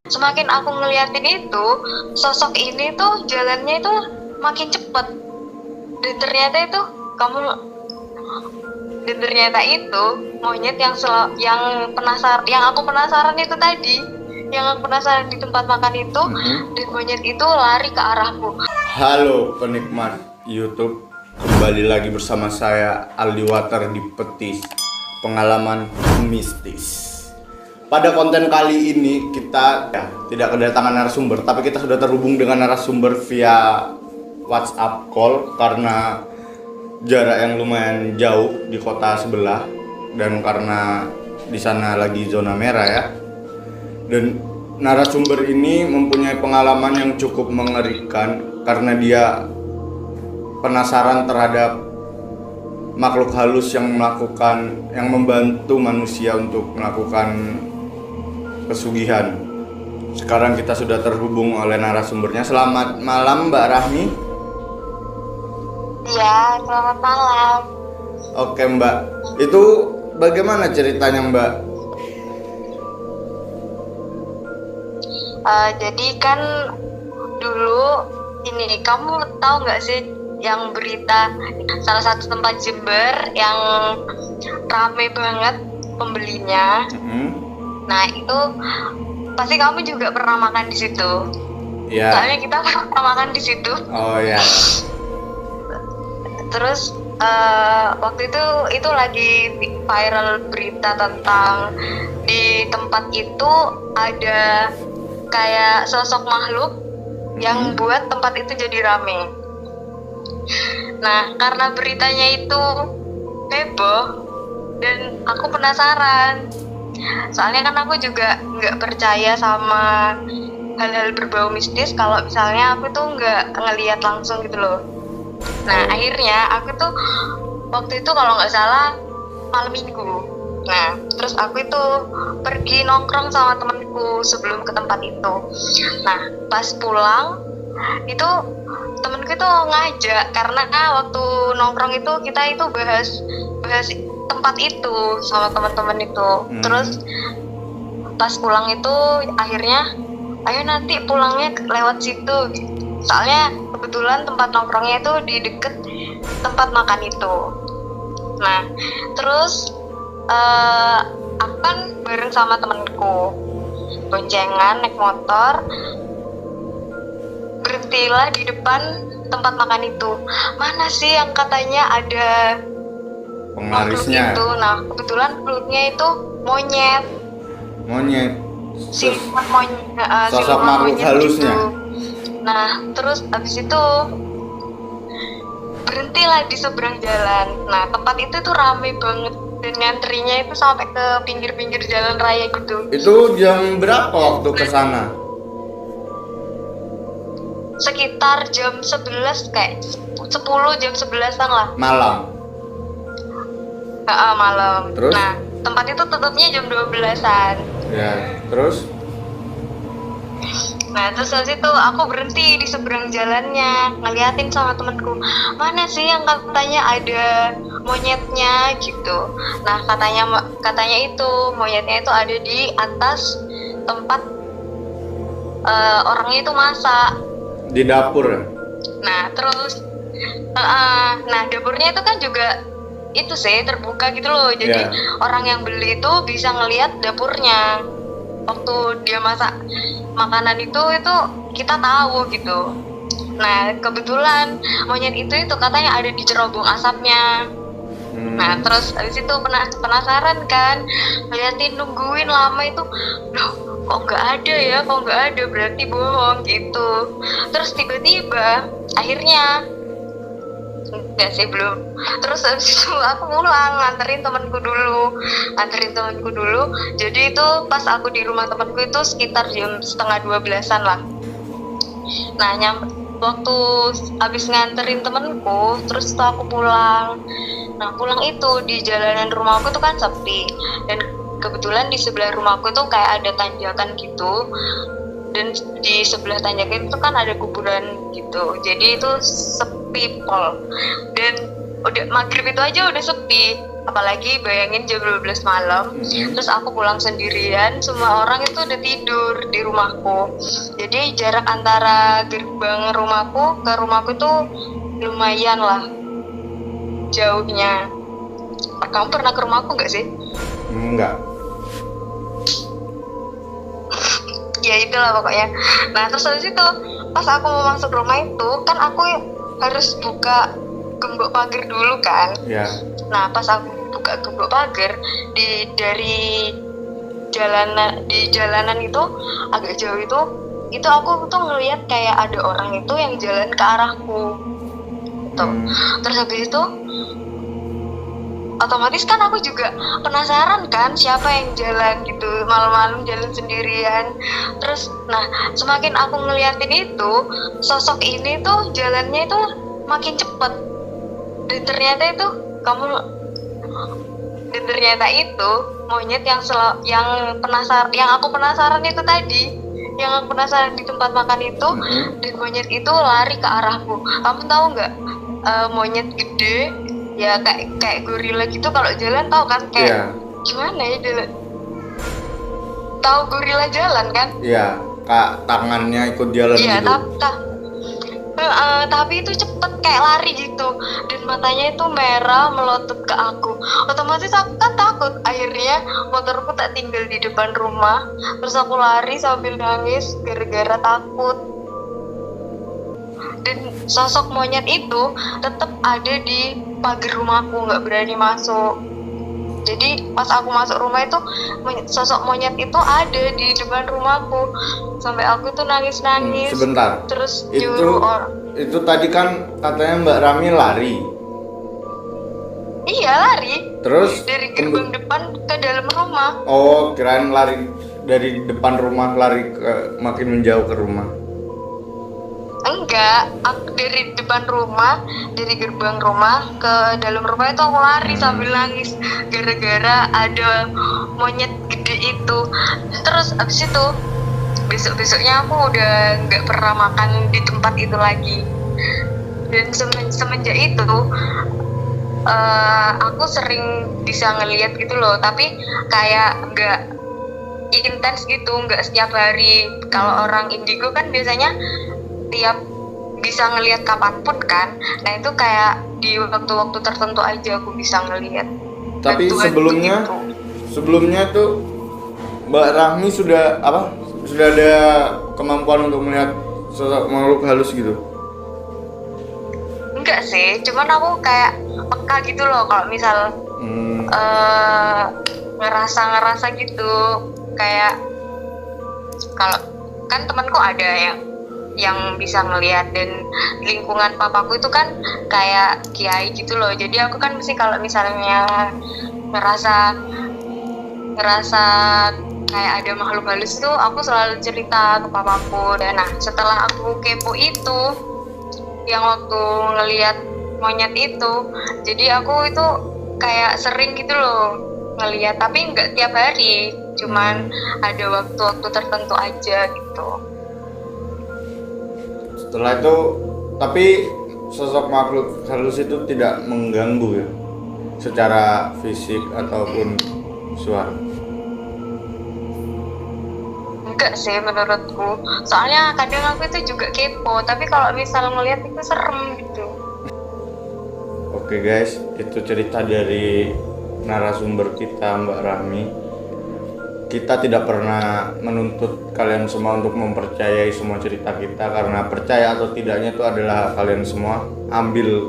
semakin aku ngeliatin itu, sosok ini tuh jalannya itu makin cepet. Dan ternyata itu kamu dan ternyata itu monyet yang aku penasaran itu tadi, yang aku penasaran di tempat makan itu, dan monyet itu lari ke arahku. Halo penikmat YouTube, kembali lagi bersama saya Aldi Water di Petis Pengalaman Mistis. Pada konten kali ini kita tidak kedatangan narasumber, tapi kita sudah terhubung dengan narasumber via WhatsApp call karena jarak yang lumayan jauh di kota sebelah dan karena di sana lagi zona merah ya. Dan narasumber ini mempunyai pengalaman yang cukup mengerikan karena dia penasaran terhadap makhluk halus yang membantu manusia untuk melakukan pesugihan. Sekarang kita sudah terhubung oleh narasumbernya. Selamat malam Mbak Rahmi. Ya, selamat malam. Oke Mbak, itu bagaimana ceritanya Mbak? Jadi kan dulu ini, kamu tahu nggak sih yang berita salah satu tempat Jember yang rame banget pembelinya? Nah itu pasti kamu juga pernah makan di situ. Ya. Soalnya kita pernah makan di situ. Oh ya. Terus waktu itu lagi viral berita tentang di tempat itu ada kayak sosok makhluk yang buat tempat itu jadi rame. Nah karena beritanya itu heboh dan aku penasaran. Soalnya kan aku juga nggak percaya sama hal-hal berbau mistis kalau misalnya aku tuh nggak ngelihat langsung gitu loh. Nah akhirnya aku tuh waktu itu kalau nggak salah malam minggu. Nah terus aku itu pergi nongkrong sama temenku sebelum ke tempat itu. Nah pas pulang itu temenku itu ngajak karena waktu nongkrong itu kita itu bahas tempat itu sama teman-teman itu. Terus pas pulang itu akhirnya ayo nanti pulangnya lewat situ. Soalnya kebetulan tempat nongkrongnya itu di deket tempat makan itu. Nah terus aku kan bareng sama temenku boncengan naik motor, berhentilah di depan tempat makan itu. Mana sih yang katanya ada Penglarisnya. itu? Nah kebetulan makhluknya itu monyet. Sosok makhluk halusnya. Gitu. Nah terus abis itu berhentilah di seberang jalan. Nah tempat itu tuh rame banget dan ngantrinya itu sampai ke pinggir-pinggir jalan raya gitu. Itu jam berapa waktu ke sana? Sekitar jam 11 kayak 10 jam 11-an lah. Malam. Malam. Terus? Nah tempat itu tutupnya jam 12-an. Ya, terus? Nah terus habis itu aku berhenti di seberang jalannya ngeliatin sama temenku, mana sih yang katanya ada monyetnya gitu. Nah katanya itu monyetnya itu ada di atas tempat orangnya itu masak Di dapur ya? Nah terus nah dapurnya itu kan juga itu sih terbuka gitu loh, jadi orang yang beli itu bisa ngelihat dapurnya waktu dia masak makanan itu kita tahu gitu. Nah kebetulan monyet itu katanya ada di cerobong asapnya. Nah terus habis itu penasaran kan, ngeliatin nungguin lama itu, loh kok nggak ada berarti bohong gitu. Terus tiba-tiba akhirnya enggak sih belum. Terus habis itu aku pulang nganterin temanku dulu. Jadi itu pas aku di rumah temanku itu sekitar jam 11:30 lah. Nah waktu habis nganterin temanku terus itu aku pulang. Nah pulang itu di jalanan rumahku tuh kan sepi, dan kebetulan di sebelah rumahku tuh kayak ada tanjakan gitu, dan di sebelah tanjakan itu kan ada kuburan gitu, jadi itu sepi pol. Dan udah maghrib itu aja udah sepi. apalagi bayangin jam 12 malam, terus aku pulang sendirian, semua orang itu udah tidur di rumahku. Jadi jarak antara gerbang rumahku ke rumahku itu lumayan lah jauhnya. Kamu pernah ke rumahku nggak sih? Enggak. Ya itulah pokoknya. Nah terus habis itu pas aku mau masuk rumah itu kan aku harus buka gembok pagar dulu kan. Ya. Nah pas aku buka gembok pagar dari jalanan itu agak jauh itu aku tuh ngelihat kayak ada orang itu yang jalan ke arahku tuh. Terus habis itu otomatis kan aku juga penasaran kan siapa yang jalan gitu malam-malam jalan sendirian. Terus nah semakin aku ngeliatin itu sosok ini tuh jalannya itu makin cepet, dan ternyata itu monyet yang aku penasaran itu tadi, yang aku penasaran di tempat makan itu. Dan monyet itu lari ke arahku. Kamu tahu nggak, monyet gede ya kayak gorila gitu kalau jalan, tahu kan kayak gimana ya jalan? Tahu gorila jalan kan? Iya, kak tangannya ikut jalan gitu. Tapi itu cepet kayak lari gitu, dan matanya itu merah melotot ke aku. Otomatis aku kan takut, akhirnya motorku tak tinggal di depan rumah. Terus aku lari sambil nangis gara-gara takut. Dan sosok monyet itu tetap ada di pagar rumahku, nggak berani masuk. Jadi pas aku masuk rumah itu sosok monyet itu ada di depan rumahku, sampai aku tuh nangis-nangis. Sebentar. Terus nyuruh orang. Itu tadi kan katanya Mbak Rami lari. Iya lari. Terus dari gerbang depan ke dalam rumah. Oh, kirain lari dari depan rumah lari makin menjauh ke rumah. Enggak, aku dari depan rumah, dari gerbang rumah ke dalam rumah itu aku lari sambil nangis gara-gara ada monyet gede itu. Terus abis itu besok-besoknya aku udah nggak pernah makan di tempat itu lagi. Dan semenjak itu aku sering bisa ngelihat gitu loh, tapi kayak nggak intens gitu, nggak setiap hari. Kalau orang indigo kan biasanya tiap bisa ngelihat kapanpun kan. Nah itu kayak di waktu-waktu tertentu aja aku bisa ngelihat. Tapi sebelumnya tuh Mbak Rahmi sudah ada kemampuan untuk melihat sosok makhluk halus gitu? Enggak sih, cuman aku kayak peka gitu loh kalau misal ngerasa gitu. Kayak kalau kan temanku ada yang bisa ngelihat, dan lingkungan papaku itu kan kayak kiai gitu loh. Jadi aku kan mesti kalau misalnya ngerasa kayak ada makhluk halus itu aku selalu cerita ke papaku. Dan nah setelah aku kepo itu yang waktu ngelihat monyet itu, jadi aku itu kayak sering gitu loh ngelihat, tapi nggak tiap hari, cuman ada waktu-waktu tertentu aja gitu. Setelah itu, tapi sosok makhluk halus itu tidak mengganggu ya, secara fisik ataupun suara? Enggak sih menurutku, soalnya kadang aku itu juga kepo, tapi kalau misal ngeliat itu serem gitu. Oke guys, itu cerita dari narasumber kita Mbak Rahmi. Kita tidak pernah menuntut kalian semua untuk mempercayai semua cerita kita, karena percaya atau tidaknya itu adalah kalian semua. Ambil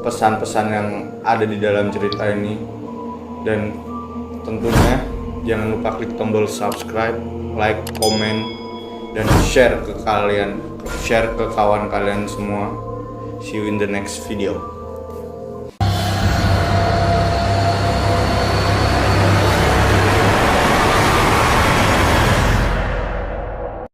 pesan-pesan yang ada di dalam cerita ini, dan tentunya jangan lupa klik tombol subscribe, like, komen, dan share ke kawan kalian semua. See you in the next video.